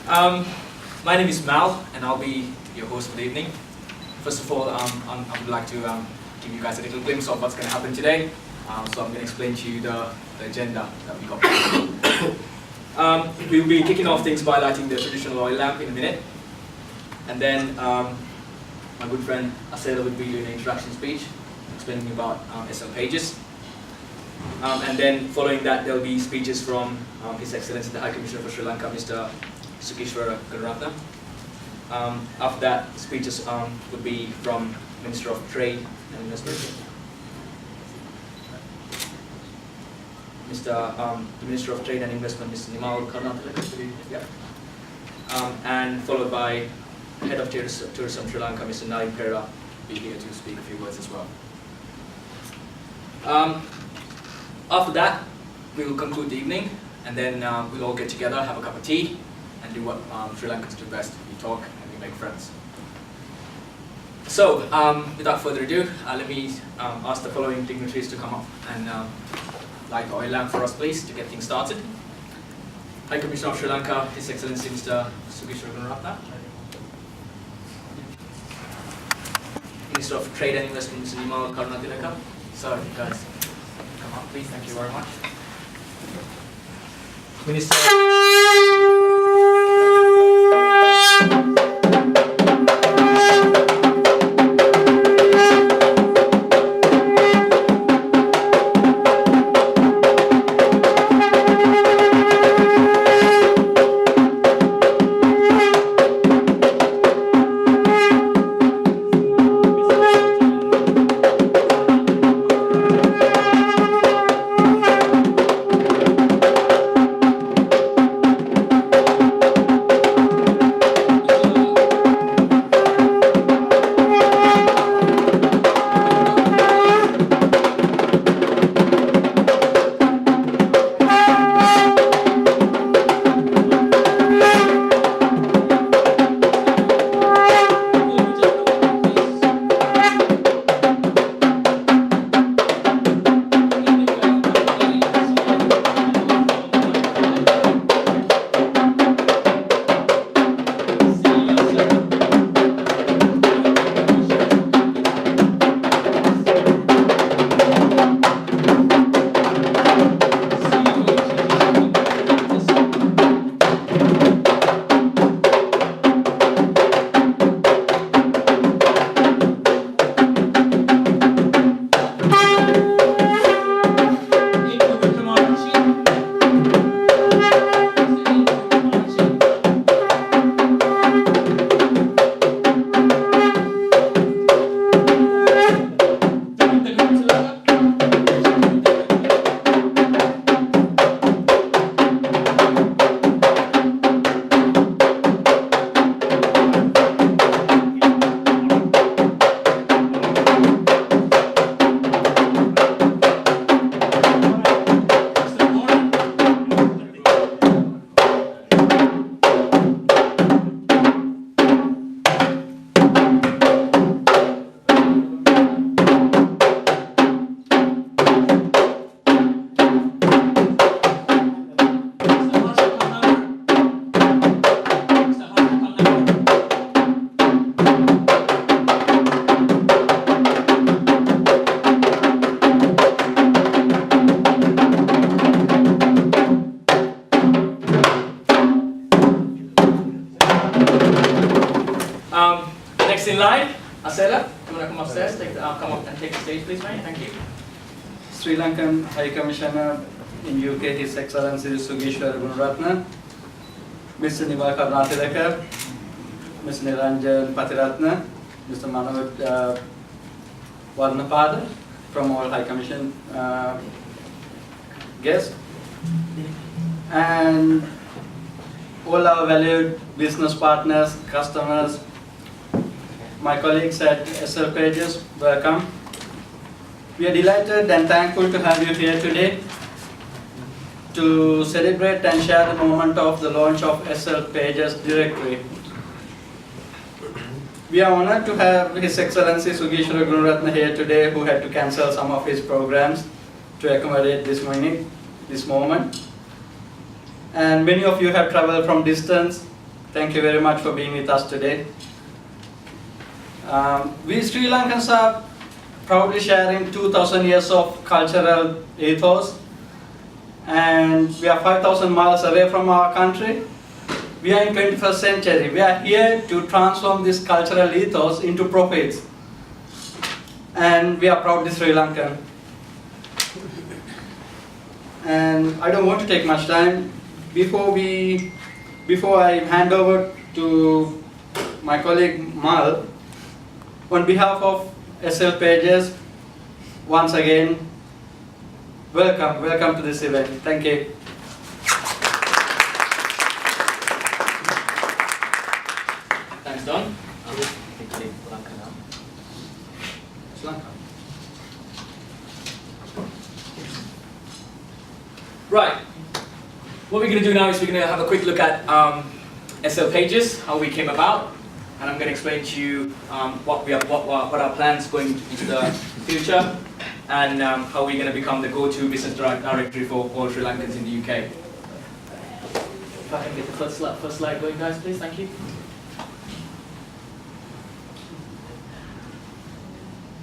Um, my name is Mal, and I'll be your host for the evening. First of all, I would like to give you guys a little glimpse of what's going to happen today. So I'm going to explain to you the agenda that we got. We'll be kicking off things by lighting the traditional oil lamp in a minute. And then my good friend Asela will be doing an introduction speech, explaining about SL pages. And then following that, there will be speeches from His Excellency the High Commissioner for Sri Lanka, Mr. Sukeshwara Gunaratne. After that, speeches would be from Minister of Trade and Investment, the Minister of Trade and Investment, Mr. Nimal Karnataka. Yeah. And followed by Head of Tourism Sri Lanka, Mr. Naim Perera, be here to speak a few words as well. After that, we will conclude the evening, and then we'll all get together, have a cup of tea, and do what Sri Lankans do best. We talk and we make friends. So, without further ado, let me ask the following dignitaries to come up and light the oil lamp for us, please, to get things started. High Commissioner of Sri Lanka, His Excellency Mr. Sukeshwara Gunaratne. Minister of Trade and Investment, Mr. Nimal Karnataka. So, you guys, come up, please. Thank you very much. Minister. Next in line, Asela, you want to come upstairs? Come up and take the stage, please, mate. Thank you. Sri Lankan High Commissioner in UK, His Excellency Sukeshwara Gunaratne, Mr. Nimal Karnataka, Mr. Niranjan Patiratne, Mr. Manohar Varnapada, from all High Commission guests, and all our valued business partners, customers, my colleagues at SL Pages, welcome. We are delighted and thankful to have you here today to celebrate and share the moment of the launch of SL Pages directory. We are honored to have His Excellency Sukeshwara Gunaratne here today, who had to cancel some of his programs to accommodate this moment. And many of you have traveled from distance Thank you very much for being with us today. We Sri Lankans are proudly sharing 2,000 years of cultural ethos, and we are 5,000 miles away from our country. We are in 21st century. We are here to transform this cultural ethos into profits, and we are proudly Sri Lankan. And I don't want to take much time. Before I hand over to my colleague Mal, on behalf of SL Pages, once again, welcome to this event. Thank you. Thanks, Don. Right. What we're going to do now is we're going to have a quick look at SL Pages, how we came about, and I'm going to explain to you what our plans going into the future, and how we're going to become the go-to business directory for all Sri Lankans in the UK. If I can get the first slide going, guys, please. Thank you.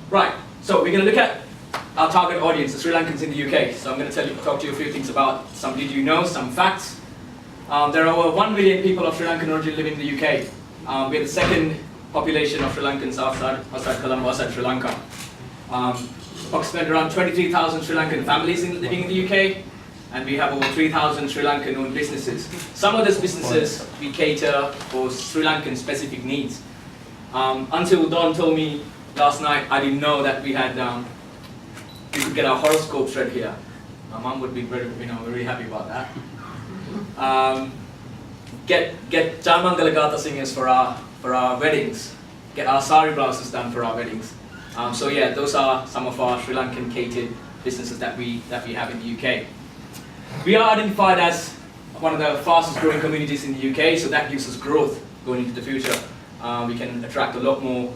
Right. So we're going to look at our target audience, the Sri Lankans in the UK. So I'm going to talk to you a few things about some did you know, some facts. There are over 1 million people of Sri Lankan origin living in the UK. We're the second population of Sri Lankans outside Colombo, outside Sri Lanka. Approximately around 23,000 Sri Lankan families living in the UK, and we have over 3,000 Sri Lankan owned businesses. Some of those businesses we cater for Sri Lankan specific needs. Until Don told me last night, I didn't know that we had we could get our horoscopes read here. My mum would be very happy about that. Get Jayasanka Gata singers for our weddings. Get our sari blouses done for our weddings. So yeah, those are some of our Sri Lankan catered businesses that we have in the UK. We are identified as one of the fastest growing communities in the UK, so that gives us growth going into the future. We can attract a lot more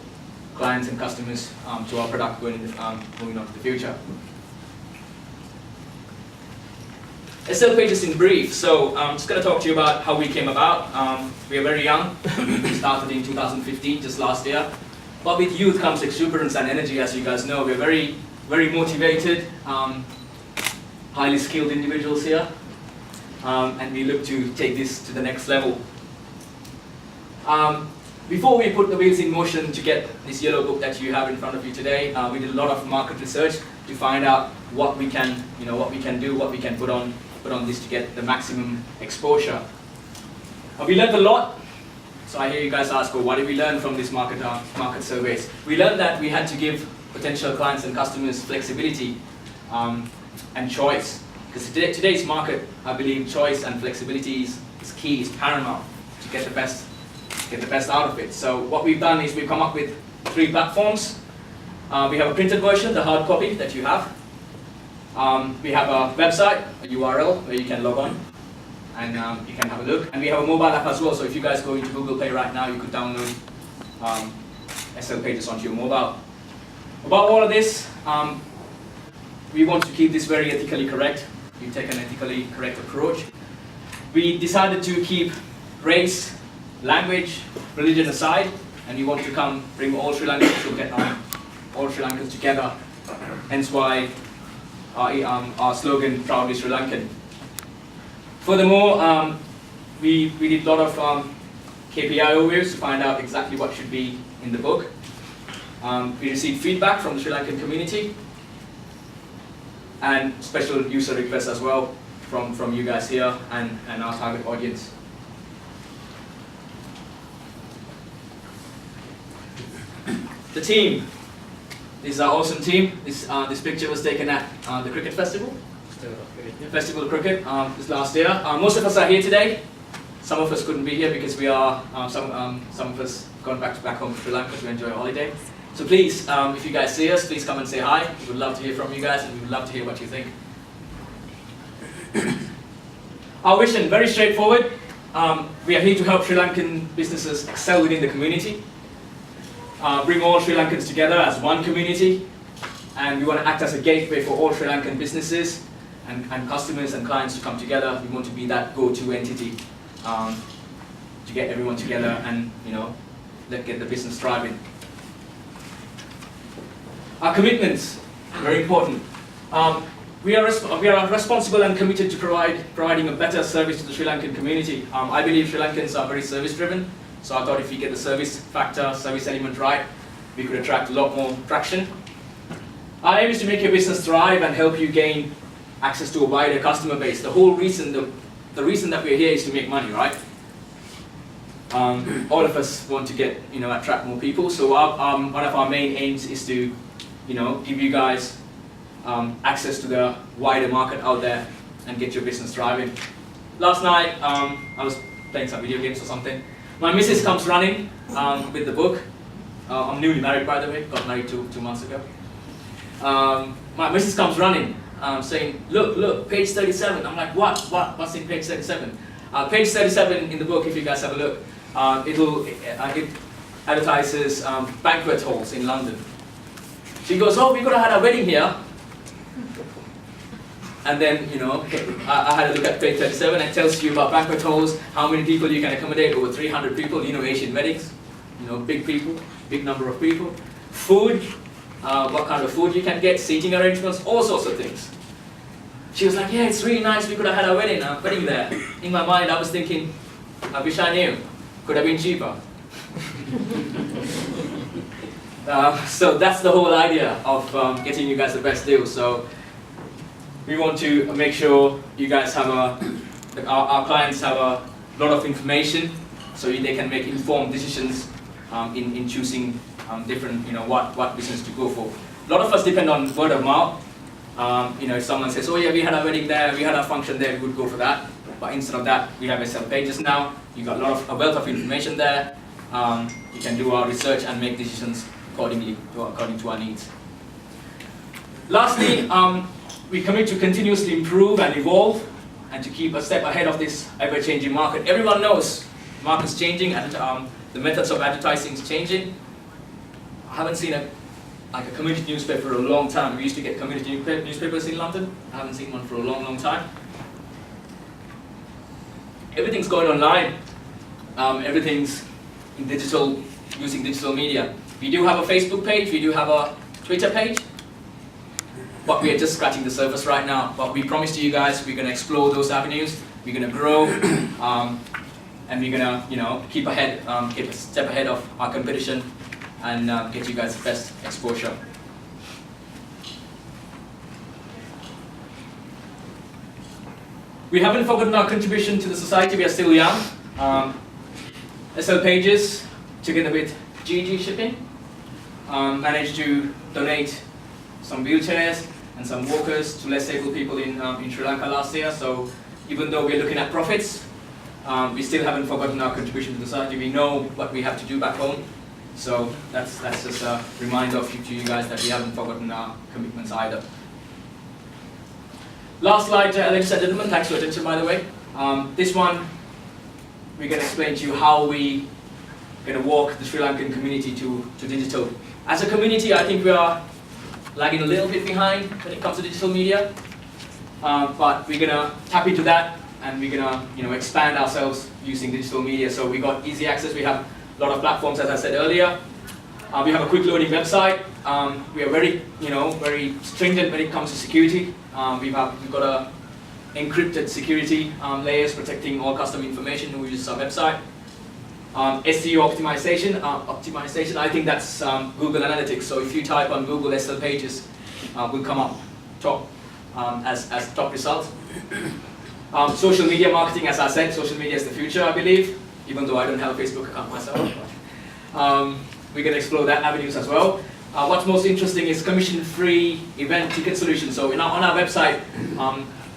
clients and customers to our product moving on to the future. SL Pages in brief. So I'm just going to talk to you about how we came about. We are very young. We started in 2015, just last year. But with youth comes exuberance and energy, as you guys know. We're very, very motivated, highly skilled individuals here. And we look to take this to the next level. Before we put the wheels in motion to get this yellow book that you have in front of you today, we did a lot of market research to find out what we can do, what we can put on this to get the maximum exposure. We learned a lot. So I hear you guys ask, well, what did we learn from these market surveys? We learned that we had to give potential clients and customers flexibility and choice. Because today's market, I believe choice and flexibility is key, is paramount to get the best out of it. So what we've done is we've come up with 3 platforms. We have a printed version, the hard copy that you have. We have a website, a URL where you can log on and you can have a look. And we have a mobile app as well, so if you guys go into Google Play right now, you could download SL Pages onto your mobile. About all of this, we want to keep this very ethically correct. We take an ethically correct approach. We decided to keep race, language, religion aside, and we want to bring all Sri Lankans to get all Sri Lankans together. Hence why our slogan, Proudly Sri Lankan. Furthermore, we did a lot of KPI overviews to find out exactly what should be in the book. We received feedback from the Sri Lankan community and special user requests as well from you guys here and our target audience. The team. This is our awesome team. This picture was taken at the cricket festival. Festival of Cricket this last year. Most of us are here today. Some of us couldn't be here because we are some of us gone back home to Sri Lanka to enjoy a holiday. So please, if you guys see us, please come and say hi. We would love to hear from you guys, and we would love to hear what you think. Our vision, very straightforward. We are here to help Sri Lankan businesses excel within the community. Bring all Sri Lankans together as one community, and we want to act as a gateway for all Sri Lankan businesses and customers and clients to come together. We want to be that go-to entity to get everyone together and let's get the business thriving. Our commitments, very important. We are responsible and committed to providing a better service to the Sri Lankan community. I believe Sri Lankans are very service driven, so I thought if we get the service factor, service element right, we could attract a lot more traction. Our aim is to make your business thrive and help you gain access to a wider customer base. The whole reason, the reason that we're here is to make money, right? All of us want to get, attract more people. So one of our main aims is to, give you guys access to the wider market out there and get your business thriving. Last night, I was playing some video games or something. My missus comes running with the book. I'm newly married, by the way. Got married two months ago. My missus comes running, saying, look, page 37. I'm like, what's in page 37? Page 37 in the book, if you guys have a look, it advertises banquet halls in London. She goes, oh, we could have had a wedding here. And then, I had a look at page 37, and it tells you about banquet halls, how many people you can accommodate, over 300 people, Asian weddings, big people, big number of people. Food, what kind of food you can get, seating arrangements, all sorts of things. She was like, yeah, it's really nice, we could have had a wedding there. In my mind, I was thinking, I wish I knew, could have been cheaper. So that's the whole idea of getting you guys the best deal. So we want to make sure you guys have our clients have a lot of information so they can make informed decisions in choosing different, what business to go for. A lot of us depend on word of mouth. If someone says, oh yeah, we had a wedding there, we had a function there, we would go for that. But instead of that, we have SL pages now. You got a wealth of information there. You can do our research and make decisions according to our needs. Lastly, we commit to continuously improve and evolve and to keep a step ahead of this ever-changing market. Everyone knows the market's changing and the methods of advertising is changing. I haven't seen a community newspaper for a long time. We used to get community newspapers in London. I haven't seen one for a long, long time. Everything's going online. Everything's in digital, using digital media. We do have a Facebook page, we do have a Twitter page, but we are just scratching the surface right now. But we promise to you guys, we're going to explore those avenues. We're going to grow, and we're going to, keep a step ahead of our competition, and get you guys the best exposure. We haven't forgotten our contribution to the society. We are still young. SL Pages, together with GG Shipping, managed to donate some wheelchairs and some walkers to less able people in Sri Lanka last year. So even though we're looking at profits, we still haven't forgotten our contribution to the society. We know what we have to do back home. So that's just a reminder to you guys that we haven't forgotten our commitments either. Last slide, ladies and gentlemen, thanks for your attention, by the way. This one, we're going to explain to you how we going to walk the Sri Lankan community to digital. As a community, I think we are lagging a little bit behind when it comes to digital media, but we're going to tap into that, and we're going to expand ourselves using digital media. So we got easy access. We have a lot of platforms, as I said earlier. We have a quick loading website. We are very, very stringent when it comes to security. We've got a encrypted security layers protecting all customer information who uses our website. SEO optimization. I think that's Google Analytics. So if you type on Google SL Pages, will come up top as top result. Social media marketing, as I said, social media is the future, I believe. Even though I don't have a Facebook account myself. We can explore that avenues as well. What's most interesting is commission-free event ticket solutions. So on our website,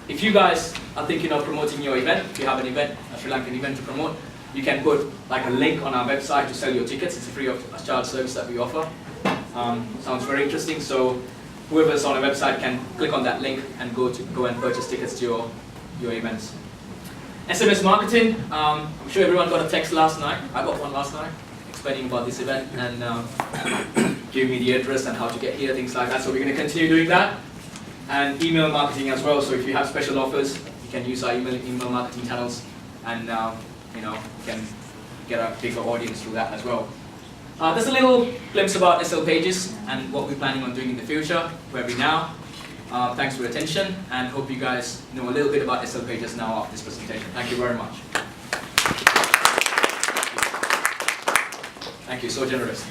if you guys are thinking of promoting your event, if you have an event, a Sri Lankan event to promote, you can put like a link on our website to sell your tickets. It's a free of charge service that we offer. Sounds very interesting. So whoever's on our website can click on that link and go and purchase tickets to your events. SMS marketing. I'm sure everyone got a text last night. I got one last night explaining about this event and giving me the address and how to get here, things like that. So we're going to continue doing that. And email marketing as well. So if you have special offers, you can use our email marketing channels, and you can get a bigger audience through that as well. There's a little glimpse about SL Pages and what we're planning on doing in the future, where we're now. Thanks for your attention, and hope you guys know a little bit about SL Pages now after this presentation. Thank you very much. Thank you, so generous.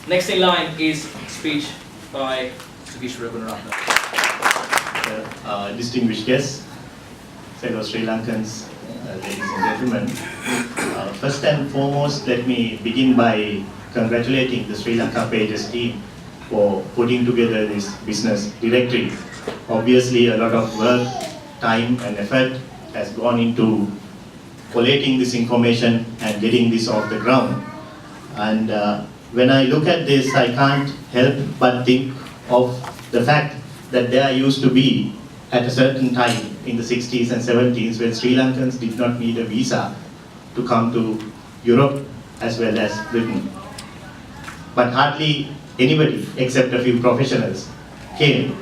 Next in line is speech by Sugish Raghunathan. Distinguished guests, fellow Sri Lankans, ladies and gentlemen. First and foremost, let me begin by congratulating the Sri Lanka Pages team for putting together this business directory. Obviously, a lot of work, time and effort has gone into collating this information and getting this off the ground. And when I look at this, I can't help but think of the fact that there used to be, at a certain time in the 60s and 70s, when Sri Lankans did not need a visa to come to Europe as well as Britain. But hardly anybody, except a few professionals, came.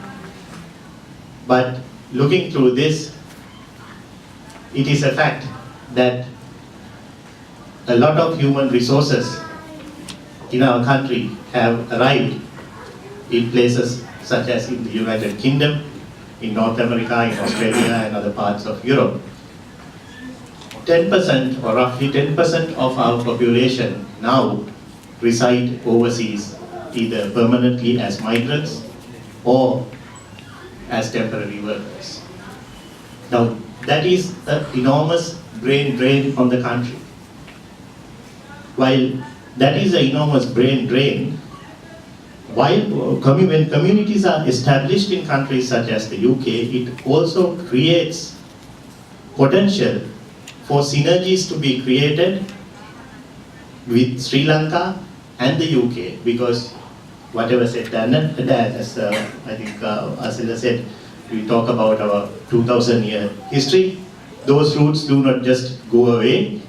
But looking through this, it is a fact that a lot of human resources in our country have arrived in places such as in the United Kingdom, in North America, in Australia and other parts of Europe. 10% or roughly 10% of our population now reside overseas, either permanently as migrants or as temporary workers. Now, that is an enormous brain drain on the country. While that is an enormous brain drain, when communities are established in countries such as the UK, it also creates potential for synergies to be created with Sri Lanka and the UK, because whatever said, as I think Asila said, we talk about our 2,000-year history. Those roots do not just go away,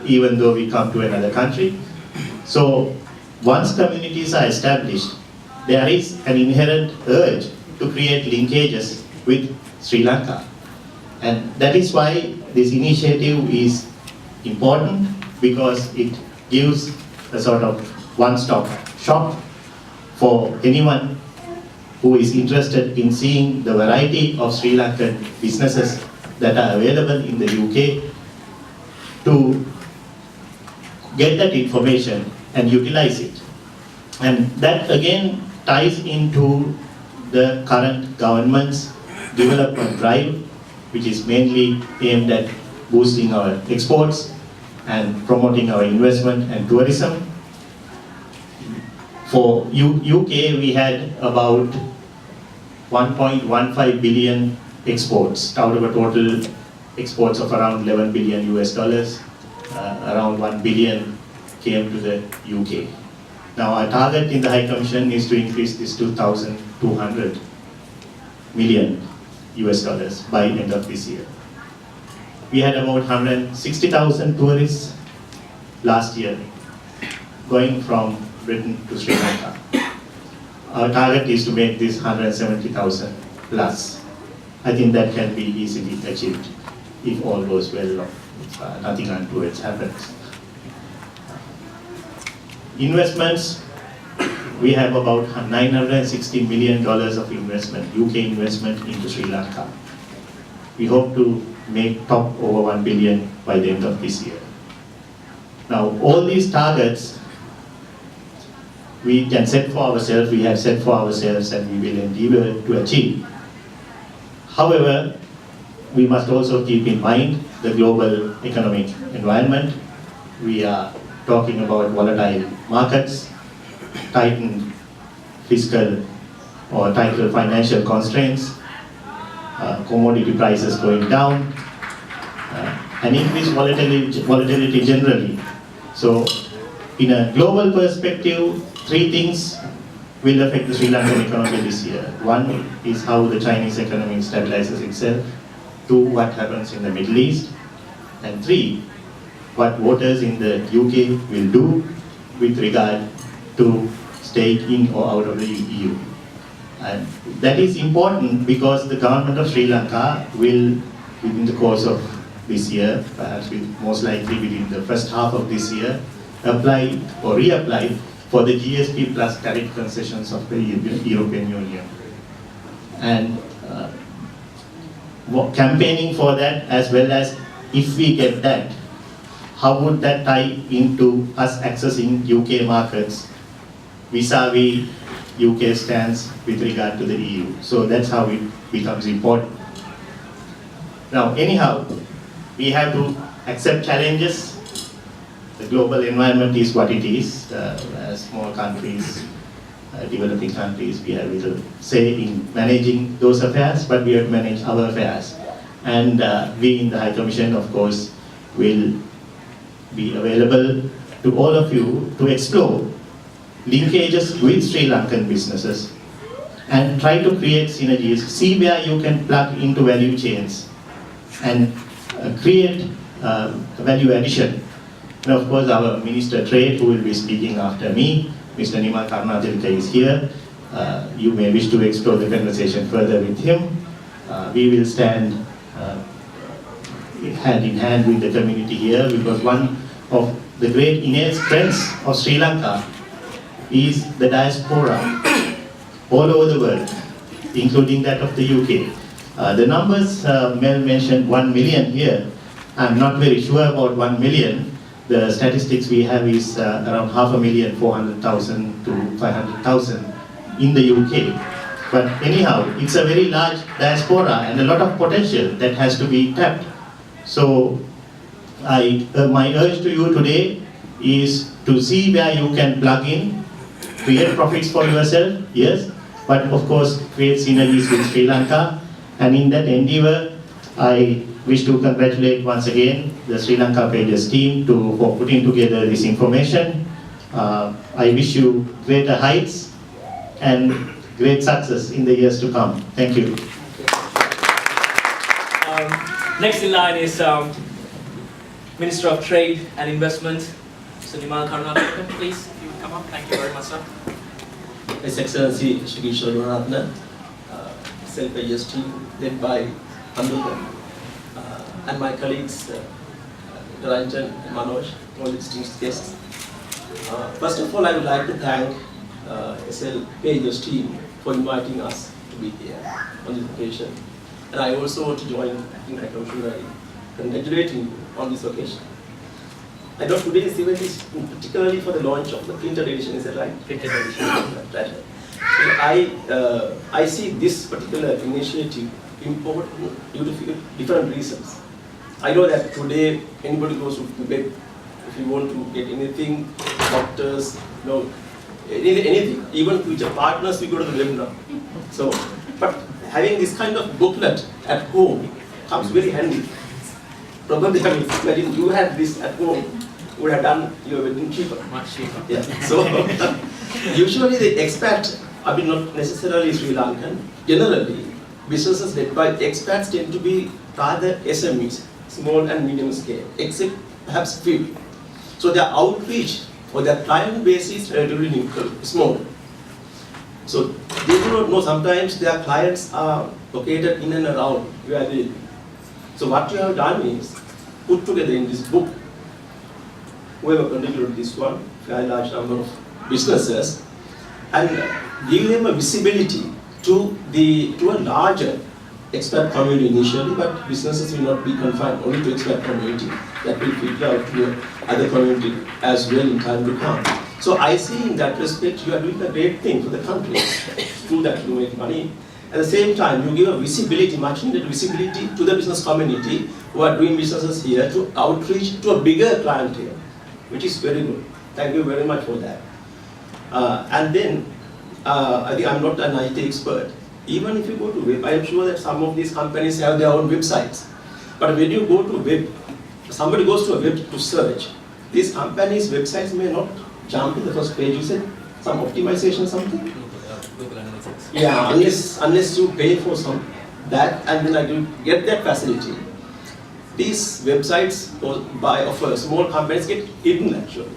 even though we come to another country. So once communities are established, there is an inherent urge to create linkages with Sri Lanka. And that is why this initiative is important, because it gives a sort of one-stop shop for anyone who is interested in seeing the variety of Sri Lankan businesses that are available in the UK to get that information and utilize it. And that again ties into the current government's development drive, which is mainly aimed at boosting our exports and promoting our investment and tourism. For UK, we had about 1.15 billion exports out of a total exports of around 11 billion US dollars. Around 1 billion came to the UK. Now our target in the High Commission is to increase this to 1,200 million US dollars by end of this year. We had about 160,000 tourists last year going from Britain to Sri Lanka. Our target is to make this 170,000 plus. I think that can be easily achieved if all goes well, if nothing untoward happens. Investments, we have about $960 million of investment, UK investment into Sri Lanka. We hope to make top over 1 billion by the end of this year. Now, all these targets we can set for ourselves, we have set for ourselves, and we will endeavor to achieve. However, we must also keep in mind the global economic environment. We are talking about volatile markets, tightened fiscal or tighter financial constraints, commodity prices going down, and increased volatility generally. So, in a global perspective, three things will affect the Sri Lankan economy this year. One is how the Chinese economy stabilizes itself. Two, what happens in the Middle East. And three, what voters in the UK will do with regard to staying in or out of the EU. And that is important because the government of Sri Lanka will, within the course of this year, perhaps most likely within the first half of this year, apply or reapply for the GSP plus tariff concessions of the European Union. And campaigning for that, as well as if we get that, how would that tie into us accessing UK markets vis-a-vis UK stance with regard to the EU? So that's how it becomes important. Now, anyhow, we have to accept challenges. The global environment is what it is. As small countries, developing countries, we have little say in managing those affairs, but we have to manage our affairs. And we in the High Commission, of course, will be available to all of you to explore linkages with Sri Lankan businesses and try to create synergies, see where you can plug into value chains and create value addition. And of course, our Minister Trade, who will be speaking after me, Mr. Nimal Karunatilaka, is here. You may wish to explore the conversation further with him. We will stand hand in hand with the community here, because one of the great innate strengths of Sri Lanka is the diaspora all over the world, including that of the UK. The numbers Mel mentioned 1 million here. I'm not very sure about 1 million. The statistics we have is around 500,000, 400,000 to 500,000 in the UK. But anyhow, it's a very large diaspora and a lot of potential that has to be tapped. So my urge to you today is to see where you can plug in, create profits for yourself, yes, but of course create synergies with Sri Lanka. And in that endeavor, I wish to congratulate once again the Sri Lanka Pages team for putting together this information. I wish you greater heights and great success in the years to come. Thank you. Next in line is Minister of Trade and Investment, Mr. Nimal Karunatilaka. Please, if you would come up. Thank you very much, sir. His Excellency Shri Shri Self-Pages team led by Andukam, and my colleagues Ranjan and Manoj, all distinguished guests. First of all, I would like to thank SL Pages team for inviting us to be here on this occasion. And I also want to join in congratulating you on this occasion. I know today's event is particularly for the launch of the printed edition, is that right? Printed edition. Right. I see this particular initiative important due to different reasons. I know that today anybody goes to the web, if you want to get anything, doctors, anything, even future partners, we go to the web now. So, but having this kind of booklet at home comes very handy. Probably, I mean, imagine you had this at home, would have done your wedding cheaper. Much cheaper. Yeah. So, usually the expat, I mean not necessarily Sri Lankan, generally businesses led by expats tend to be rather SMEs, small and medium scale, except perhaps few. So their outreach or their client base is relatively neutral, small. So they do not know sometimes their clients are located in and around where they live. So what you have done is put together in this book, whoever contributed this one, a large number of businesses, and give them a visibility to a larger expat community initially, but businesses will not be confined only to expat community. That will filter out to other community as well in time to come. So I see in that respect you are doing a great thing for the country. Through that you make money. At the same time, you give a visibility, much needed visibility to the business community who are doing businesses here to outreach to a bigger clientele, which is very good. Thank you very much for that. And then, I think I'm not an IT expert. Even if you go to web, I am sure that some of these companies have their own websites. But when you go to web, somebody goes to a web to search, these companies' websites may not jump to the first page. You said some optimization, something? Google Analytics. Yeah, unless you pay for some that, and then I do get that facility. These websites of small companies get hidden actually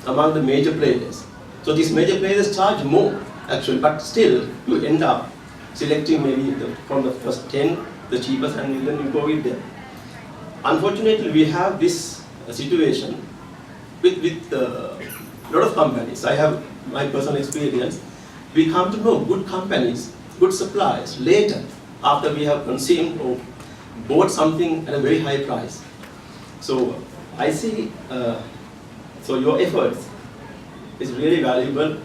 among the major players. So these major players charge more actually, but still you end up selecting maybe from the first 10, the cheapest, and then you go with them. unfortunately, we have this situation with a lot of companies. I have my personal experience. We come to know good companies, good suppliers later after we have consumed or bought something at a very high price. So I see, so your efforts is really valuable,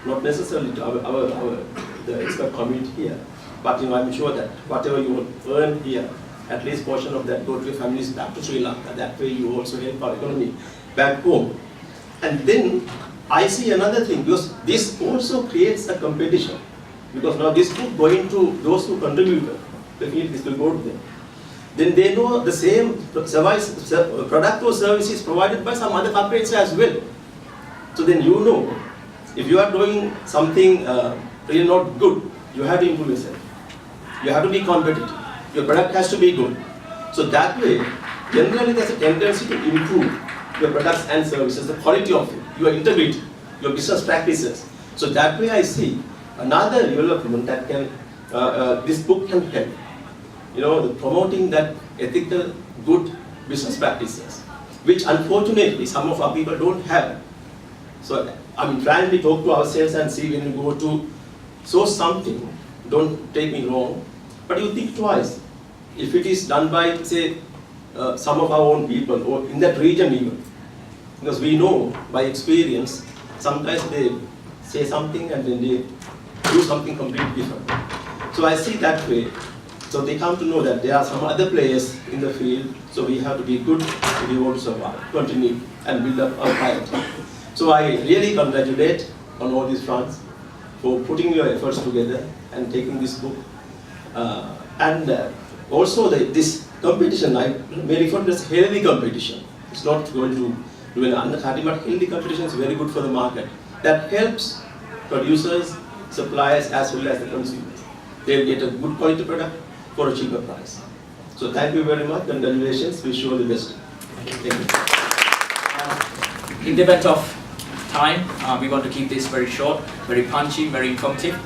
not necessarily to the expert community here, but I'm sure that whatever you earn here, at least portion of that go to your families back to Sri Lanka. That way you also help our economy back home. And then I see another thing, because this also creates a competition. Because now this book going to those who contributed, definitely this will go to them. Then they know the same product or service is provided by some other companies as well. So then you know, if you are doing something really not good, you have to improve yourself. You have to be competitive. Your product has to be good. So that way, generally there's a tendency to improve your products and services, the quality of it, your integrity, your business practices. So that way I see another development that can, this book can help. You know, promoting that ethical, good business practices, which unfortunately some of our people don't have. So I mean, trying to talk to ourselves and see when you go to source something, don't take me wrong, but you think twice. If it is done by, say, some of our own people or in that region even, because we know by experience, sometimes they say something and then they do something completely different. So I see that way. So they come to know that there are some other players in the field, so we have to be good if we want to survive, continue and build up our piety. So I really congratulate on all these fronts for putting your efforts together and taking this book. Also this competition, I may refer to as healthy competition. It's not going to do an undercutting, but healthy competition is very good for the market. That helps producers, suppliers as well as the consumers. They'll get a good quality product for a cheaper price. So thank you very much, congratulations, wish you all the best. Thank you. In the event of time, we want to keep this very short, very punchy, very informative.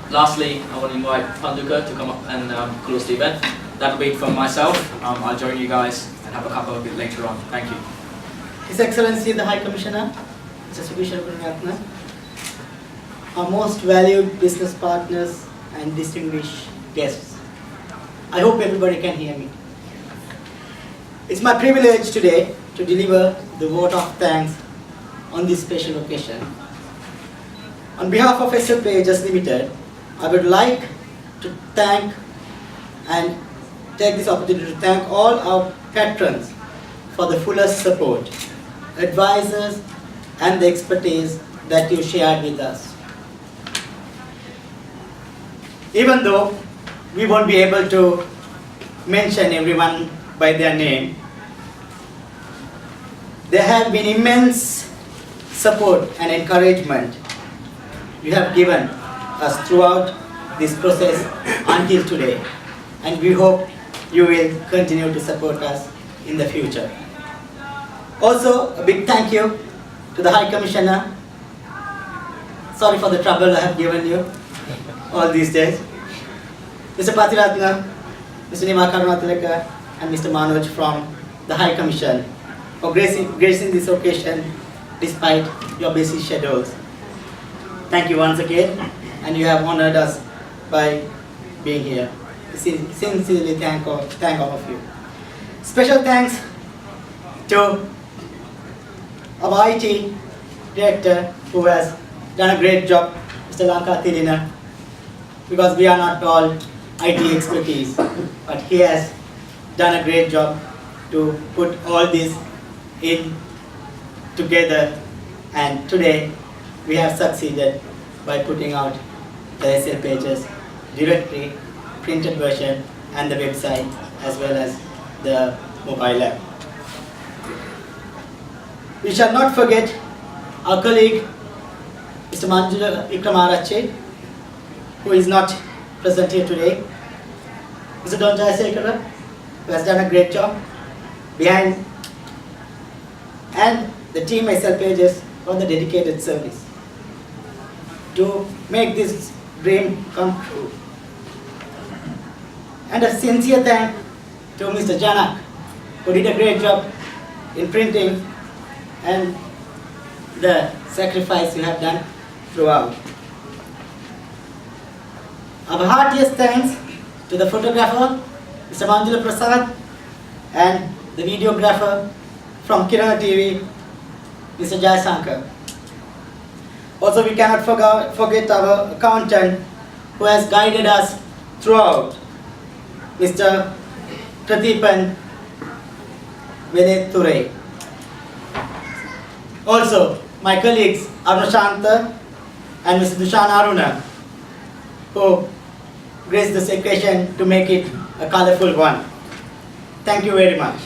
Lastly, I want to invite Panduka to come up and close the event. That'll be from myself. I'll join you guys and have a couple a bit later on. Thank you. His Excellency the High Commissioner, Mr. Subishar Punyatna, our most valued business partners and distinguished guests. I hope everybody can hear me. It's my privilege today to deliver the vote of thanks on this special occasion. On behalf of SL Pages Limited, I would like to thank and take this opportunity to thank all our patrons for the fullest support, advisors and the expertise that you shared with us. Even though we won't be able to mention everyone by their name, there have been immense support and encouragement you have given us throughout this process until today, and we hope you will continue to support us in the future. Also, a big thank you to the High Commissioner. Sorry for the trouble I have given you all these days. Mr. Patiratna, Mr. Nima Karunatilaka, and Mr. Manoj from the High Commission for gracing this occasion despite your busy schedules. Thank you once again, and you have honored us by being here. Sincerely thank all of you. Special thanks to our IT director who has done a great job, Mr. Lanka Tilina, because we are not all IT expertise, but he has done a great job to put all this in together, and today we have succeeded by putting out the SL Pages directory, printed version and the website as well as the mobile app. We shall not forget our colleague Mr. Manjula Ikramarache, who is not present here today, Mr. Don Jayasanka, who has done a great job behind, and the team SL Pages for the dedicated service to make this dream come true. And a sincere thank to Mr. Janak, who did a great job in printing and the sacrifice you have done throughout. Our heartiest thanks to the photographer, Mr. Manjula Prasad, and the videographer from Kirana TV, Mr. Jayasanka. Also, we cannot forget our accountant who has guided us throughout, Mr. Pratipan Veneture. Also, my colleagues Arunashanta and Mr. Dushan Aruna, who graced this occasion to make it a colorful one. Thank you very much.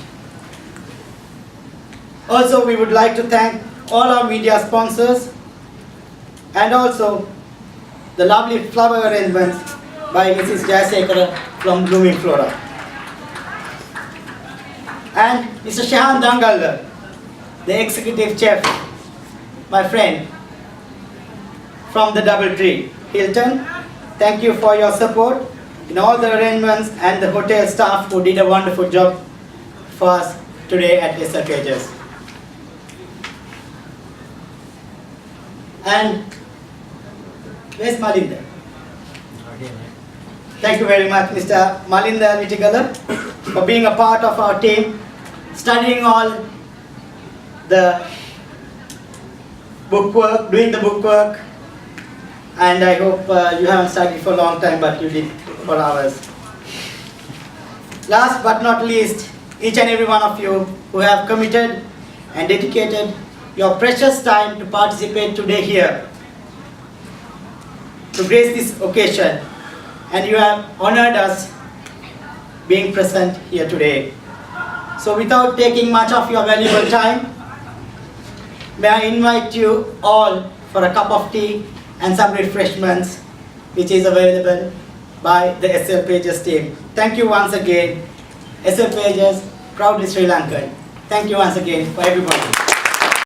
Also, we would like to thank all our media sponsors and also the lovely flower arrangements by Mrs. Jayasanka from Blooming Flora. And Mr. Shahan Dangal, the executive chef, my friend from the Doubletree Hilton. Thank you for your support in all the arrangements and the hotel staff who did a wonderful job for us today at SL Pages. And where's Malinda? Thank you very much, Mr. Malinda Nitigala, for being a part of our team, studying all the bookwork, doing the bookwork, and I hope you haven't studied for a long time, but you did for hours. Last but not least, each and every one of you who have committed and dedicated your precious time to participate today here, to grace this occasion, and you have honored us being present here today. So without taking much of your valuable time, may I invite you all for a cup of tea and some refreshments which is available by the SL Pages team. Thank you once again. SL Pages, proudly Sri Lankan. Thank you once again for everybody.